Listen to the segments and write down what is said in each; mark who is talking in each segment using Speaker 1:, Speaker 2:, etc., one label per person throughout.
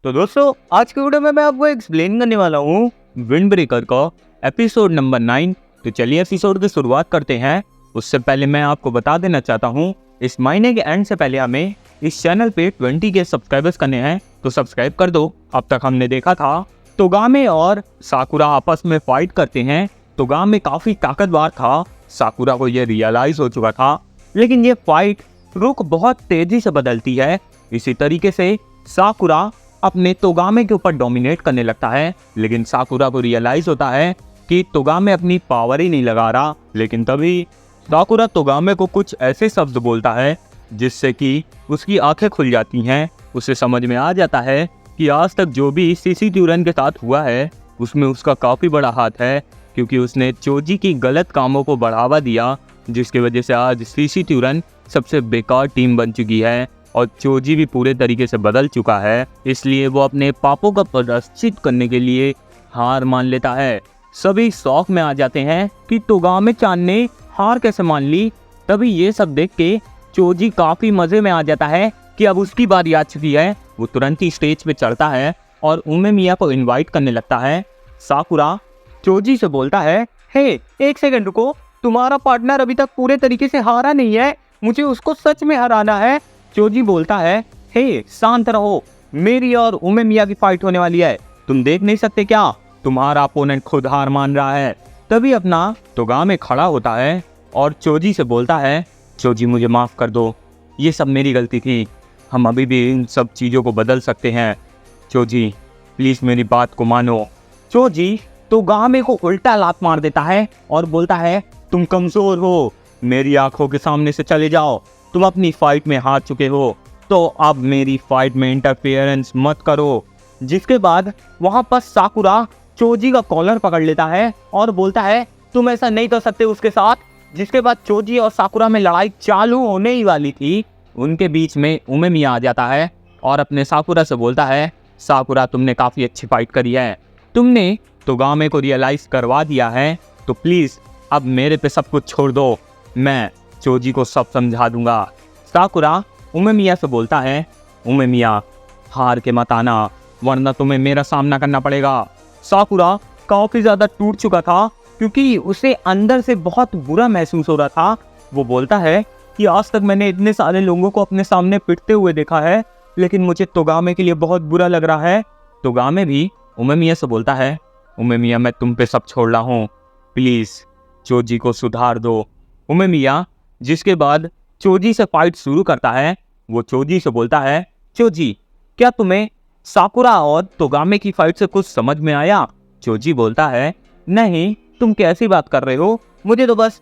Speaker 1: तो दोस्तों आज के वीडियो में मैं आपको एक्सप्लेन करने वाला हूँ विंड ब्रेकर का एपिसोड नंबर 9। तो चलिए एपिसोड की शुरुआत करते हैं। उससे पहले मैं आपको बता देना चाहता हूँ इस महीने के एंड से पहले हमें इस चैनल पे 20 के सब्सक्राइबर्स करने हैं, तो सब्सक्राइब कर दो। अब तक हमने देखा था तोगामे और साकुरा आपस में फाइट करते हैं। तोगामे काफी ताकतवर था, साकुरा को ये रियलाइज हो चुका था, लेकिन ये फाइट रुख बहुत तेजी से बदलती है। इसी तरीके से साकुरा अपने तोगामे के ऊपर डोमिनेट करने लगता है, लेकिन साकुरा को रियलाइज होता है कि तोगामे अपनी पावर ही नहीं लगा रहा। लेकिन तभी साकुरा तोगामे को कुछ ऐसे शब्द बोलता है जिससे कि उसकी आंखें खुल जाती हैं। उसे समझ में आ जाता है कि आज तक जो भी सीसी ट्यूरन के साथ हुआ है उसमें उसका काफ़ी बड़ा हाथ है, क्योंकि उसने चोजी की गलत कामों को बढ़ावा दिया, जिसकी वजह से आज सीसी ट्यूरन सबसे बेकार टीम बन चुकी है और चोजी भी पूरे तरीके से बदल चुका है। इसलिए वो अपने पापों का प्रायश्चित करने के लिए हार मान लेता है। सभी शौक में आ जाते हैं कि तोगामे चान ने हार कैसे मान ली। तभी ये सब देख के चोजी काफी मजे में आ जाता है कि अब उसकी बारी आ चुकी है। वो तुरंत ही स्टेज पे चढ़ता है और उमेमिया को इनवाइट करने लगता है। साकुरा चोजी से बोलता है, हे एक सेकंड रुको, तुम्हारा पार्टनर अभी तक पूरे तरीके से हारा नहीं है, मुझे उसको सच में हराना है। चोजी बोलता है, हे शांत रहो, मेरी और उमेमिया की फाइट होने वाली है, तुम देख नहीं सकते क्या, तुम्हारा अपोनेंट खुद हार मान रहा है। तभी अपना तोगामे खड़ा होता है और चोजी से बोलता है, चोजी मुझे माफ कर दो, ये सब मेरी गलती थी, हम अभी भी इन सब चीज़ों को बदल सकते हैं। चोजी प्लीज़ मेरी बात को मानो। चोजी तोगामे को उल्टा लात मार देता है और बोलता है, तुम कमज़ोर हो, मेरी आंखों के सामने से चले जाओ, तुम अपनी फाइट में हार चुके हो, तो अब मेरी फाइट में इंटरफेरेंस मत करो। जिसके बाद वहाँ पर साकुरा चोजी का कॉलर पकड़ लेता है और बोलता है, तुम ऐसा नहीं कर सकते उसके साथ। जिसके बाद चोजी और साकुरा में लड़ाई चालू होने ही वाली थी, उनके बीच में उमेमिया आ जाता है और अपने साकुरा से बोलता है, साकुरा तुमने काफ़ी अच्छी फाइट करी है, तुमने तोगामे को रियलाइज़ करवा दिया है, तो प्लीज़ अब मेरे पे सब कुछ छोड़ दो, मैं चोजी को सब समझा दूंगा। साकुरा उमेमिया से बोलता है, उमेमिया हार के मत आना, वरना तुम्हें मेरा सामना करना पड़ेगा। साकुरा काफ़ी ज़्यादा टूट चुका था, क्योंकि उसे अंदर से बहुत बुरा महसूस हो रहा था। वो बोलता है कि आज तक मैंने इतने सारे लोगों को अपने सामने पिटते हुए देखा है, लेकिन मुझे तोगामे के लिए बहुत बुरा लग रहा है। तोगामे भी उमेमिया से बोलता है, उमेमिया मैं तुम पे सब छोड़ रहा हूँ, प्लीज़ चोजी को सुधार दो। उमेमिया जिसके बाद चोजी से फाइट शुरू करता है। वो चोजी से बोलता है, चोजी क्या तुम्हें साकुरा और तोगामे की फाइट से कुछ समझ में आया? चोजी बोलता है, नहीं तुम कैसी बात कर रहे हो, मुझे तो बस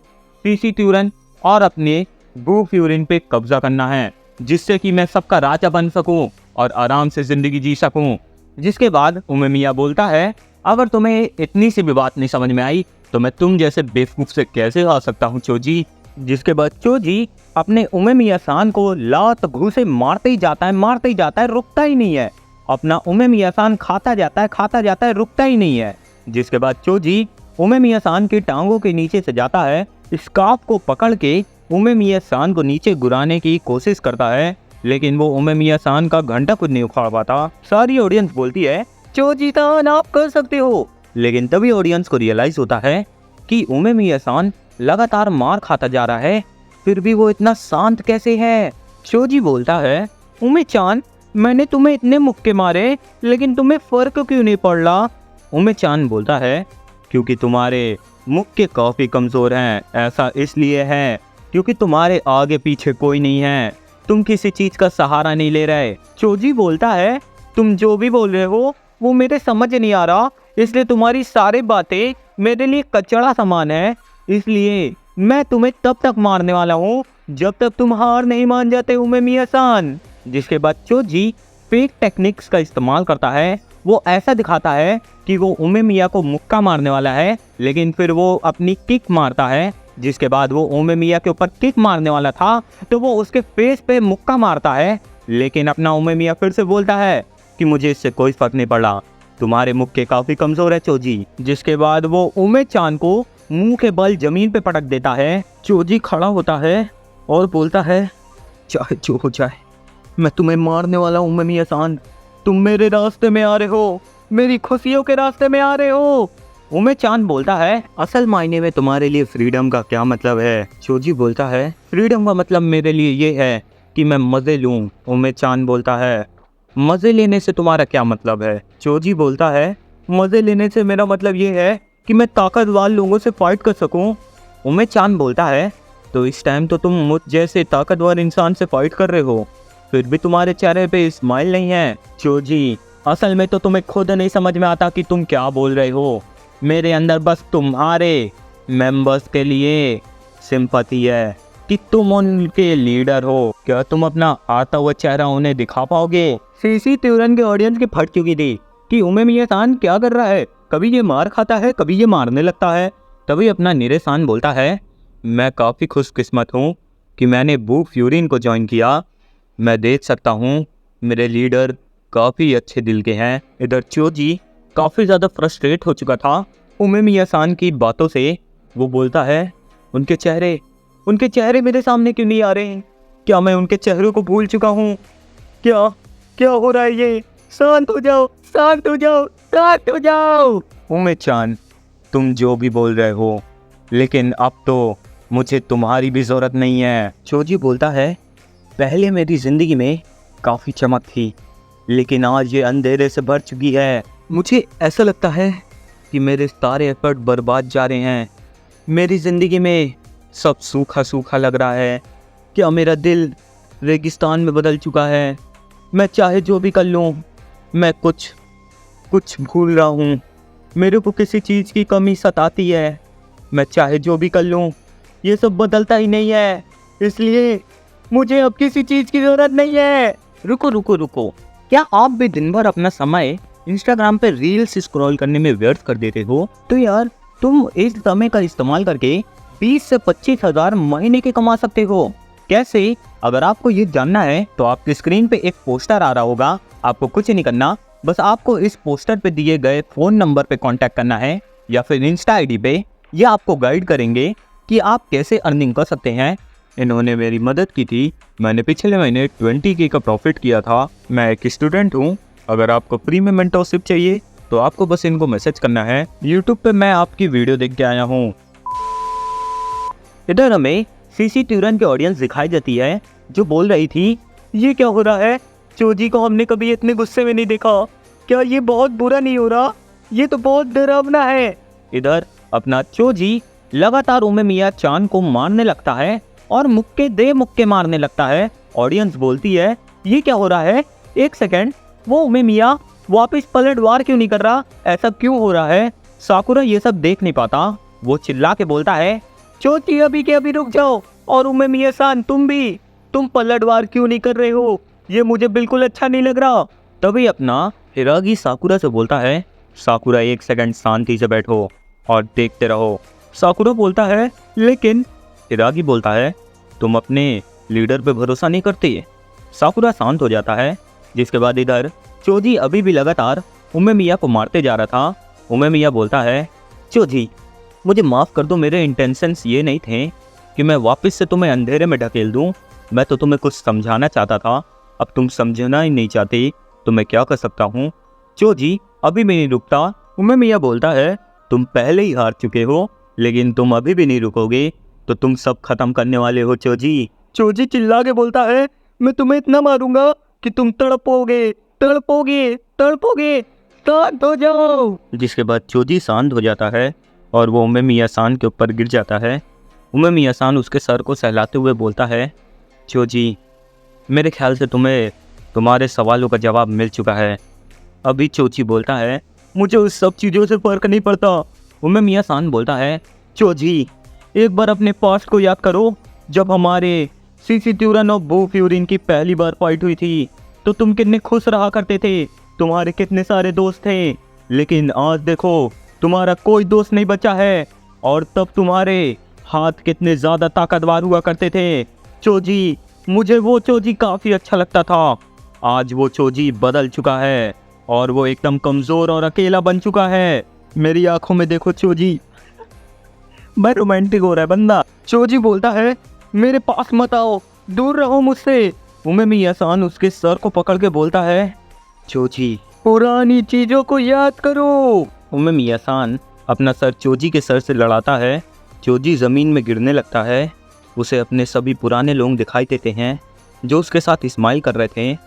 Speaker 1: सीसी ट्यूरन और अपने बू फ्यूरिन पे कब्जा करना है, जिससे कि मैं सबका राजा बन सकूं और आराम से जिंदगी जी सकूं। जिसके बाद उमेमिया बोलता है, अगर तुम्हें इतनी सी भी बात नहीं समझ में आई तो मैं तुम जैसे बेवकूफ से कैसे आ सकता हूँ चोजी। जिसके बाद चोजी अपने उमेमिया सान को लात घूंसे मारते ही जाता है, रुकता ही नहीं है। अपना उमेमिया सान खाता जाता है, रुकता ही नहीं है। जिसके बाद चोजी उमेमिया सान की टांगों के नीचे से जाता है, स्कार्फ को पकड़ के उमेमिया सान को नीचे गिराने की कोशिश करता है, लेकिन वो उमेमिया सान का घंटा कुछ नहीं उखाड़ पाता। सारी ऑडियंस बोलती है, चोजी सान आप कर सकते हो। लेकिन तभी ऑडियंस को रियलाइज होता है कि उमेमिया सान लगातार मार खाता जा रहा है, फिर भी वो इतना शांत कैसे है। चोजी बोलता है, उमे-चान मैंने तुम्हें इतने मुक्के मारे, लेकिन तुम्हें फर्क क्यों नहीं पड़ रहा? उमे-चान बोलता है, क्योंकि तुम्हारे मुक्के काफ़ी कमज़ोर हैं। ऐसा इसलिए है क्योंकि तुम्हारे आगे पीछे कोई नहीं है, तुम किसी चीज़ का सहारा नहीं ले रहे। चोजी बोलता है, तुम जो भी बोल रहे हो वो मेरे समझ नहीं आ रहा, इसलिए तुम्हारी सारी बातें मेरे लिए कचड़ा समान है, इसलिए मैं तुम्हें तब तक मारने वाला हूँ जब तक तुम हार नहीं मान जाते उमेमिया सान। जिसके बाद चोजी फेक टेक्निक्स का इस्तेमाल करता है। वो ऐसा दिखाता है कि वो उमेमिया को मुक्का मारने वाला है, लेकिन फिर वो अपनी किक मारता है। जिसके बाद वो उमेमिया के ऊपर किक मारने वाला था तो वो उसके फेस पे मुक्का मारता है, लेकिन अपना उमेमिया फिर से बोलता है कि मुझे इससे कोई फर्क नहीं पड़ा, तुम्हारे मुक्के काफ़ी कमज़ोर है चोजी। जिसके बाद वो उमे-चान को मुंह के बल जमीन पे पटक देता है। चोजी खड़ा होता है और बोलता है, चाहे जो हो जाए मैं तुम्हें मारने वाला हूँ उमेमिया सान, तुम मेरे रास्ते में आ रहे हो, मेरी खुशियों के रास्ते में आ रहे हो। उमे चांद बोलता है, असल मायने में तुम्हारे लिए फ्रीडम का क्या मतलब है? चोजी बोलता है, फ्रीडम का मतलब मेरे लिए ये है कि मैं मजे लूं। उमे चांद बोलता है, मजे लेने से तुम्हारा क्या मतलब है? चोजी बोलता है, मजे लेने से मेरा मतलब ये है कि मैं ताकतवर लोगों से फाइट कर सकूं। उमे चांद बोलता है, तो इस टाइम तो तुम मुझ जैसे ताकतवर इंसान से फाइट कर रहे हो, फिर भी तुम्हारे चेहरे पे स्माइल नहीं है। चोजी, असल में तो तुम्हें खुद नहीं समझ में आता कि तुम क्या बोल रहे हो। मेरे अंदर बस तुम्हारे मेंबर्स के लिए सिंपैथी है कि तुम उनके लीडर हो। क्या तुम अपना आता हुआ चेहरा उन्हें दिखा पाओगे? सीसी त्यूरन के ऑडियंस की फट चुकी थी कि उमे मिया-सान क्या कर रहा है, कभी ये मार खाता है, कभी ये मारने लगता है। तभी अपना नीरे-सान बोलता है, मैं काफ़ी खुशकिस्मत हूँ कि मैंने बू फ्यूरिन को ज्वाइन किया। मैं देख सकता हूँ मेरे लीडर काफ़ी अच्छे दिल के हैं। इधर चोजी काफ़ी ज़्यादा फ्रस्ट्रेट हो चुका था उमे मिया-सान की बातों से। वो बोलता है, उनके चेहरे मेरे सामने क्यों नहीं आ रहे हैं? क्या मैं उनके चेहरों को भूल चुका हूँ? क्या क्या हो रहा है ये? शांत हो जाओ, शांत हो जाओ, शांत हो जाओ। उमे चान, तुम जो भी बोल रहे हो, लेकिन अब तो मुझे तुम्हारी भी ज़रूरत नहीं है। चोजी बोलता है, पहले मेरी ज़िंदगी में काफ़ी चमक थी, लेकिन आज ये अंधेरे से भर चुकी है। मुझे ऐसा लगता है कि मेरे सारे एफर्ट बर्बाद जा रहे हैं। मेरी ज़िंदगी में सब सूखा सूखा लग रहा है। क्या मेरा दिल रेगिस्तान में बदल चुका है? मैं चाहे जो भी कर लूँ, मैं कुछ भूल रहा हूँ। मेरे को किसी चीज़ की कमी सताती है। मैं चाहे जो भी कर लूँ, ये सब बदलता ही नहीं है। इसलिए मुझे अब किसी चीज़ की ज़रूरत नहीं है। रुको रुको रुको, क्या आप भी दिन भर अपना समय इंस्टाग्राम पे रील्स स्क्रॉल करने में व्यर्थ कर देते हो? तो यार, तुम इस समय का इस्तेमाल करके 20 से 25 हज़ार महीने के कमा सकते हो। कैसे? अगर आपको ये जानना है तो आपकी स्क्रीन पे एक पोस्टर आ रहा होगा। आपको कुछ नहीं करना, बस आपको इस पोस्टर पे दिए गए फ़ोन नंबर पे कांटेक्ट करना है या फिर इंस्टा आईडी पे। ये आपको गाइड करेंगे कि आप कैसे अर्निंग कर सकते हैं। इन्होंने मेरी मदद की थी। मैंने पिछले महीने 20K का प्रॉफिट किया था। मैं एक स्टूडेंट हूँ। अगर आपको फ्री में मेंटरशिप चाहिए तो आपको बस इनको मैसेज करना है। यूट्यूब पे मैं आपकी वीडियो देख के आया हूँ। इधर हमें सीसी त्यूरन की ऑडियंस दिखाई देती है जो बोल रही थी, ये क्या हो रहा है? चोजी को हमने कभी इतने गुस्से में नहीं देखा। क्या ये बहुत बुरा नहीं हो रहा? ये तो बहुत डरावना है। इधर अपना चोजी लगातार उमे मिया चान को मारने लगता है और मुक्के मारने लगता है। ऑडियंस बोलती है, ये क्या हो रहा है? एक सेकंड, वो उमे मिया वापस पलटवार क्यों नहीं कर रहा? ऐसा क्यों हो रहा है? साकुरा ये सब देख नहीं पाता। वो चिल्ला के बोलता है, चोची अभी के अभी रुक जाओ, और उमे मिया-सान तुम पलटवार क्यों नहीं कर रहे हो? ये मुझे बिल्कुल अच्छा नहीं लग रहा। तभी अपना हिरागी साकुरा से बोलता है, साकुरा एक सेकंड शांति से बैठो और देखते रहो। साकुरा बोलता है, लेकिन हिरागी बोलता है, तुम अपने लीडर पे भरोसा नहीं करते? साकुरा शांत हो जाता है। जिसके बाद इधर चोजी अभी भी लगातार उमे मिया को मारते जा रहा था। उमे मिया बोलता है, चोजी मुझे माफ़ कर दो, मेरे इंटेंशंस ये नहीं थे कि मैं वापस से तुम्हें अंधेरे में ढकेल दूं। मैं तो तुम्हें कुछ समझाना चाहता था, अब तुम समझना ही नहीं चाहते तो मैं क्या कर सकता हूँ? चोजी अभी भी नहीं रुकता। उमे मिया बोलता है, तुम पहले ही हार चुके हो, लेकिन तुम अभी भी नहीं रुकोगे तो तुम सब खत्म करने वाले हो चोजी। चोजी चिल्ला के बोलता है, मैं तुम्हें इतना मारूंगा कि तुम तड़पोगे तड़पोगे तड़पोगे, शांत हो जाओ। जिसके बाद चोजी शांत हो जाता है और वो उमे मिया-सान के ऊपर गिर जाता है। उमे मिया-सान उसके सर को सहलाते हुए बोलता है, चोजी मेरे ख्याल से तुम्हें तुम्हारे सवालों का जवाब मिल चुका है। अभी चोजी बोलता है, मुझे उस सब चीज़ों से फ़र्क नहीं पड़ता। उमे मिया-सान बोलता है, चोजी एक बार अपने पास्ट को याद करो। जब हमारे सीसी त्यूरन और बू फ्यूरिन की पहली बार फाइट हुई थी तो तुम कितने खुश रहा करते थे, तुम्हारे कितने सारे दोस्त थे, लेकिन आज देखो तुम्हारा कोई दोस्त नहीं बचा है। और तब तुम्हारे हाथ कितने ज़्यादा ताकतवर हुआ करते थे। चोजी मुझे वो चोजी काफ़ी अच्छा लगता था। आज वो चोजी बदल चुका है और वो एकदम कमज़ोर और अकेला बन चुका है। मेरी आंखों में देखो चोजी, मैं रोमांटिक हो रहा है बंदा। चोजी बोलता है, मेरे पास मत आओ, दूर रहो मुझसे। उमे मिया-सान उसके सर को पकड़ के बोलता है, चोजी, पुरानी चीजों को याद करो। उम्मे मियां-सान अपना सर चोजी के सर से लड़ाता है। चोजी जमीन में गिरने लगता है। उसे अपने सभी पुराने लोग दिखाई देते हैं जो उसके साथ स्माइल कर रहे थे।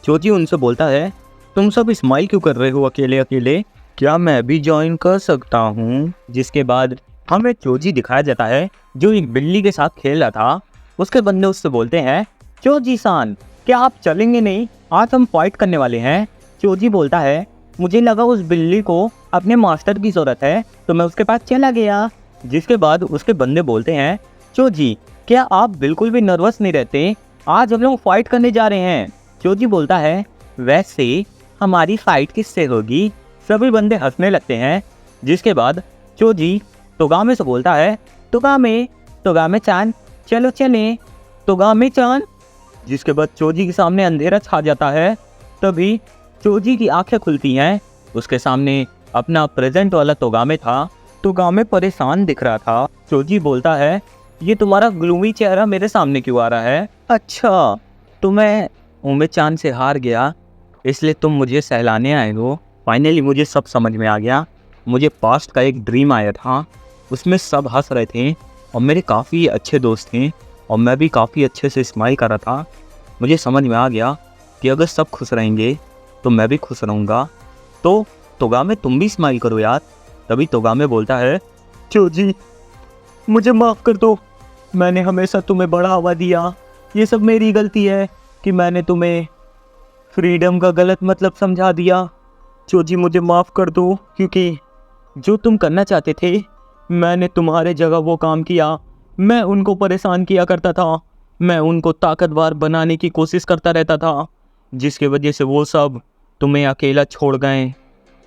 Speaker 1: चोजी उनसे बोलता है, तुम सब स्माइल क्यों कर रहे हो अकेले अकेले? क्या मैं भी ज्वाइन कर सकता हूँ? जिसके बाद हमें चोजी दिखाया जाता है जो एक बिल्ली के साथ खेल रहा था। उसके बंदे उससे बोलते हैं, चोजी सान, क्या आप चलेंगे नहीं? आज हम फाइट करने वाले हैं। चोजी बोलता है, मुझे लगा उस बिल्ली को अपने मास्टर की ज़रूरत है तो मैं उसके पास चला गया। जिसके बाद उसके बंदे बोलते हैं, चोजी, क्या आप बिल्कुल भी नर्वस नहीं रहते? आज हम लोग फाइट करने जा रहे हैं। चोजी बोलता है, वैसे हमारी फाइट किससे होगी? सभी बंदे हंसने लगते हैं। जिसके बाद चोजी तोगामे से बोलता है, तोगामे चान, चलो चलें तोगामे चान। जिसके बाद चोजी के सामने अंधेरा छा जाता है। तभी चोजी की आंखें खुलती हैं। उसके सामने अपना प्रेजेंट वाला तोगामे था। तोगामे परेशान दिख रहा था। चोजी बोलता है, ये तुम्हारा ग्लूमी चेहरा मेरे सामने क्यों आ रहा है? अच्छा, तो मैं उम्मे चांद से हार गया इसलिए तुम मुझे सहलाने आए हो। फाइनली मुझे सब समझ में आ गया। मुझे पास्ट का एक ड्रीम आया था, उसमें सब हंस रहे थे और मेरे काफ़ी अच्छे दोस्त थे और मैं भी काफ़ी अच्छे से स्माइल कर रहा था। मुझे समझ में आ गया कि अगर सब खुश रहेंगे तो मैं भी खुश रहूँगा। तो तोगामे, तुम भी स्माइल करो यार। तभी तोगामे बोलता है, चोजी, मुझे माफ़ कर दो। मैंने हमेशा तुम्हें बढ़ावा दिया। ये सब मेरी गलती है कि मैंने तुम्हें फ्रीडम का गलत मतलब समझा दिया। चोजी, मुझे माफ़ कर दो, क्योंकि जो तुम करना चाहते थे मैंने तुम्हारे जगह वो काम किया। मैं उनको परेशान किया करता था, मैं उनको ताकतवर बनाने की कोशिश करता रहता था, जिसकी वजह से वो सब तुम्हें अकेला छोड़ गए।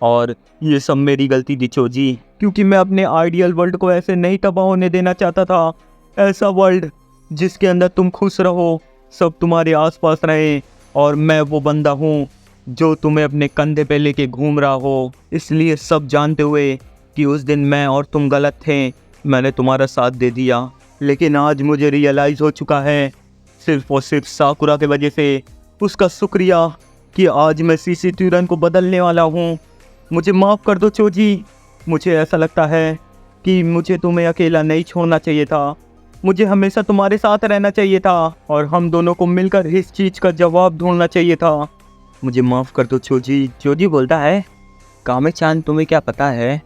Speaker 1: और ये सब मेरी गलती थी चोजी, क्योंकि मैं अपने आइडियल वर्ल्ड को ऐसे नहीं तबाह होने देना चाहता था। ऐसा वर्ल्ड जिसके अंदर तुम खुश रहो, सब तुम्हारे आसपास रहे और मैं वो बंदा हूँ जो तुम्हें अपने कंधे पे लेके घूम रहा हो। इसलिए सब जानते हुए कि उस दिन मैं और तुम गलत थे, मैंने तुम्हारा साथ दे दिया। लेकिन आज मुझे रियलाइज़ हो चुका है, सिर्फ और सिर्फ साकुरा की वजह से, उसका शुक्रिया कि आज मैं सीसी ट्यूरन को बदलने वाला हूँ। मुझे माफ़ कर दो चोजी। मुझे ऐसा लगता है कि मुझे तुम्हें अकेला नहीं छोड़ना चाहिए था, मुझे हमेशा तुम्हारे साथ रहना चाहिए था और हम दोनों को मिलकर इस चीज़ का जवाब ढूंढना चाहिए था। मुझे माफ़ कर दो चोजी। चोजी बोलता है, कामे-चान, तुम्हें क्या पता है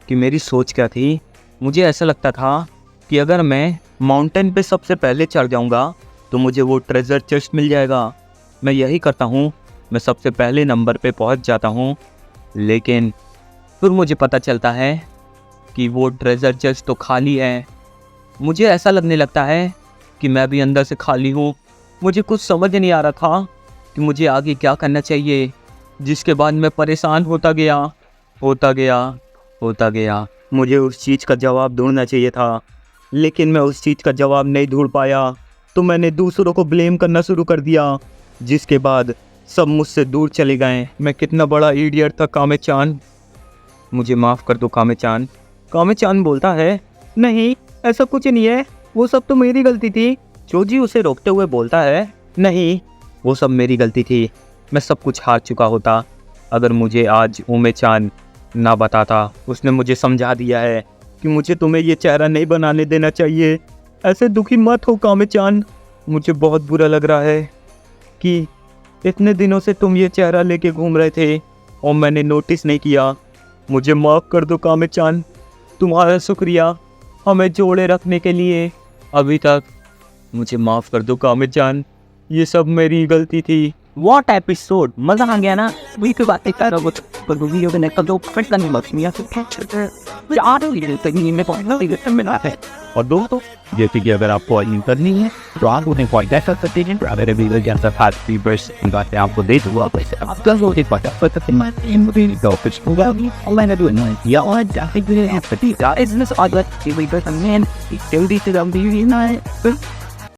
Speaker 1: कि मेरी सोच क्या थी? मुझे ऐसा लगता था कि अगर मैं माउंटेन पे सबसे पहले चढ़ जाऊंगा तो मुझे वो ट्रेजर चेस्ट मिल जाएगा। मैं यही करता हूँ, मैं सबसे पहले नंबर पे पहुँच जाता हूँ। लेकिन फिर मुझे पता चलता है कि वो ट्रेजर चेस्ट तो खाली है। मुझे ऐसा लगने लगता है कि मैं भी अंदर से खाली हूँ। मुझे कुछ समझ नहीं आ रहा था कि मुझे आगे क्या करना चाहिए। जिसके बाद मैं परेशान होता गया। मुझे उस चीज़ का जवाब ढूंढना चाहिए था, लेकिन मैं उस चीज़ का जवाब नहीं ढूंढ पाया तो मैंने दूसरों को ब्लेम करना शुरू कर दिया, जिसके बाद सब मुझसे दूर चले गए। मैं कितना बड़ा इडियट था कामे-चान। मुझे माफ़ कर दो कामे-चान। कामे-चान बोलता है, नहीं ऐसा कुछ नहीं है, वो सब तो मेरी गलती थी। चोजी उसे रोकते हुए बोलता है, नहीं वो सब मेरी गलती थी, मैं सब कुछ हार चुका होता अगर मुझे आज उम्मे-चान ना बताता। उसने मुझे समझा दिया है कि मुझे तुम्हें ये चेहरा नहीं बनाने देना चाहिए। ऐसे दुखी मत हो कामे-चान। मुझे बहुत बुरा लग रहा है कि इतने दिनों से तुम ये चेहरा लेके घूम रहे थे और मैंने नोटिस नहीं किया। मुझे माफ़ कर दो कामे-चान। तुम्हारा शुक्रिया हमें जोड़े रखने के लिए अभी तक। मुझे माफ़ कर दो कामे-चान, ये सब मेरी गलती थी।
Speaker 2: What episode? मजा आ गया ना? वही की बातें कर रहा हूँ। वीडियो में नेक्स्ट जो फिट करनी मत है।
Speaker 3: और दोस्तों, जैसे कि अगर आपको अर्निंग करनी है तो आप उन्हें कॉन्टैक्ट कर सकते हैं। अगर वीडियो के अंदर फास्ट फीवर्स बातें आपको दे दूँगा, आप कर लो, कॉन्टैक्ट कर सकते हैं। कुछ होगा ऑनलाइन डूना या और जाके भी है। इस ऑर्डर की वीडियो में जल्दी से जल्दी